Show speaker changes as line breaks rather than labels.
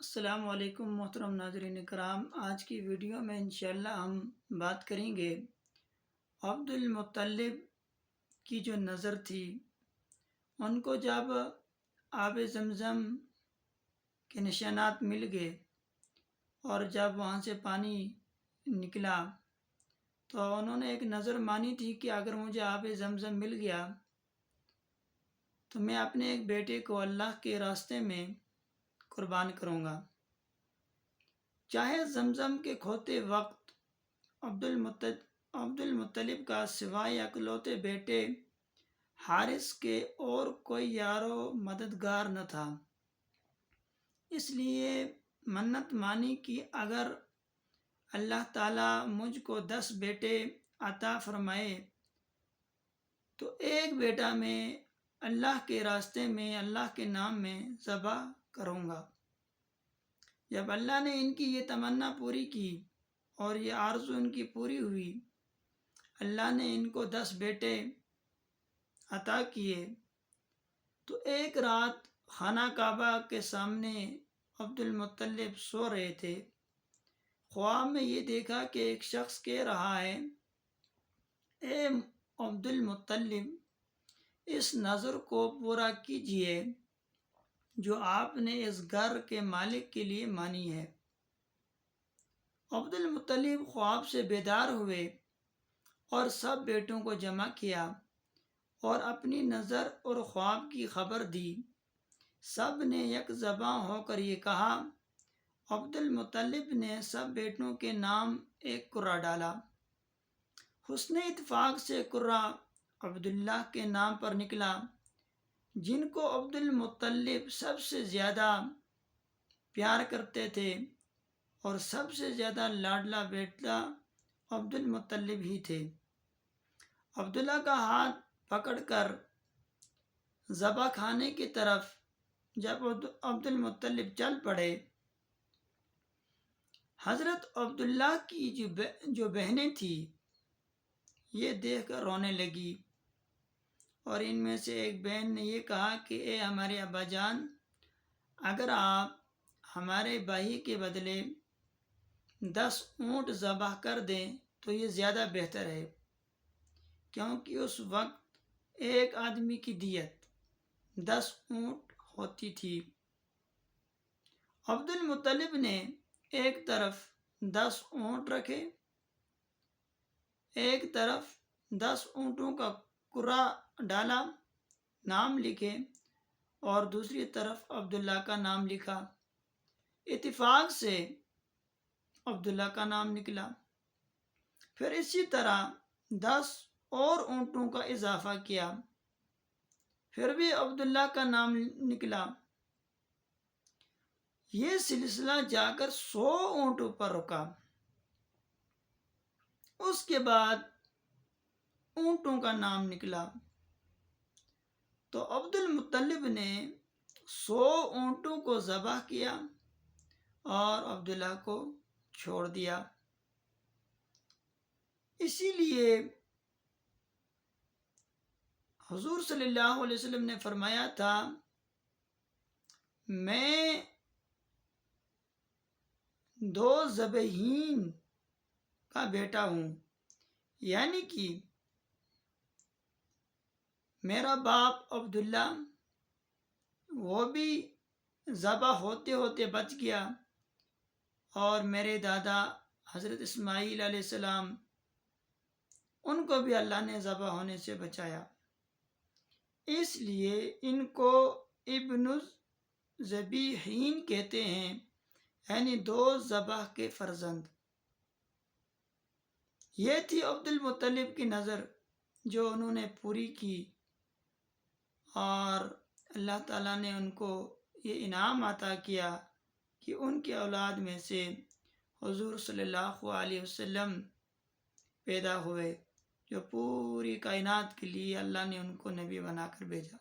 السلام علیکم محترم ناظرین کرام، آج کی ویڈیو میں انشاءاللہ ہم بات کریں گے عبد المطلب کی جو نظر تھی، ان کو جب آب زمزم کے نشانات مل گئے اور جب وہاں سے پانی نکلا تو انہوں نے ایک نظر مانی تھی کہ اگر مجھے آب زمزم مل گیا تو میں اپنے ایک بیٹے کو اللہ کے راستے میں قربان کروں گا۔ چاہے زمزم کے کھوتے وقت عبد المطلب کا سوائے اکلوتے بیٹے حارث کے اور کوئی یار و مددگار نہ تھا، اس لیے منت مانی کہ اگر اللہ تعالیٰ مجھ کو 10 بیٹے عطا فرمائے تو ایک بیٹا میں اللہ کے راستے میں اللہ کے نام میں ذبح کروں گا۔ جب اللہ نے ان کی یہ تمنا پوری کی اور یہ آرزو ان کی پوری ہوئی، اللہ نے ان کو 10 بیٹے عطا کیے، تو ایک رات خانہ کعبہ کے سامنے عبد المطلب سو رہے تھے۔ خواب میں یہ دیکھا کہ ایک شخص کہہ رہا ہے، اے عبد المطلب، اس نظر کو پورا کیجئے جو آپ نے اس گھر کے مالک کے لیے مانی ہے۔ عبد المطلب خواب سے بیدار ہوئے اور سب بیٹوں کو جمع کیا اور اپنی نظر اور خواب کی خبر دی۔ سب نے یک زباں ہو کر یہ کہا۔ عبد المطلب نے سب بیٹوں کے نام ایک قرعہ ڈالا۔ حسن اتفاق سے قرعہ عبداللہ کے نام پر نکلا، جن کو عبد المطلب سب سے زیادہ پیار کرتے تھے، اور سب سے زیادہ لاڈلا بیٹا عبد المطلب ہی تھے۔ عبداللہ کا ہاتھ پکڑ کر ذبح خانے کی طرف جب عبد المطلب چل پڑے، حضرت عبداللہ کی جو بہنیں تھیں یہ دیکھ کر رونے لگی، اور ان میں سے ایک بہن نے یہ کہا کہ اے ہمارے ابا جان، اگر آپ ہمارے بھائی کے بدلے 10 اونٹ ذبح کر دیں تو یہ زیادہ بہتر ہے، کیونکہ اس وقت ایک آدمی کی دیت 10 اونٹ ہوتی تھی۔ عبد المطلب نے ایک طرف 10 اونٹ رکھے، ایک طرف 10 اونٹوں کا قرعہ ڈالا، نام لکھے، اور دوسری طرف عبداللہ کا نام لکھا۔ اتفاق سے عبداللہ کا نام نکلا۔ پھر اسی طرح 10 اور اونٹوں کا اضافہ کیا، پھر بھی عبداللہ کا نام نکلا۔ یہ سلسلہ جا کر 100 اونٹوں پر رکا۔ اس کے بعد اونٹوں کا نام نکلا تو عبد المطلب نے 100 اونٹوں کو ذبح کیا اور عبداللہ کو چھوڑ دیا۔ اسی لیے حضور صلی اللہ علیہ وسلم نے فرمایا تھا، میں 2 ذبیحین کا بیٹا ہوں، یعنی کہ میرا باپ عبداللہ وہ بھی ذبح ہوتے ہوتے بچ گیا، اور میرے دادا حضرت اسماعیل علیہ السلام، ان کو بھی اللہ نے ذبح ہونے سے بچایا، اس لیے ان کو ابن الذبیحین کہتے ہیں، یعنی 2 ذبح کے فرزند۔ یہ تھی عبد المطلب کی نظر جو انہوں نے پوری کی، اور اللہ تعالیٰ نے ان کو یہ انعام عطا کیا کہ ان کی اولاد میں سے حضور صلی اللہ علیہ وسلم پیدا ہوئے، جو پوری کائنات کے لیے اللہ نے ان کو نبی بنا کر بھیجا۔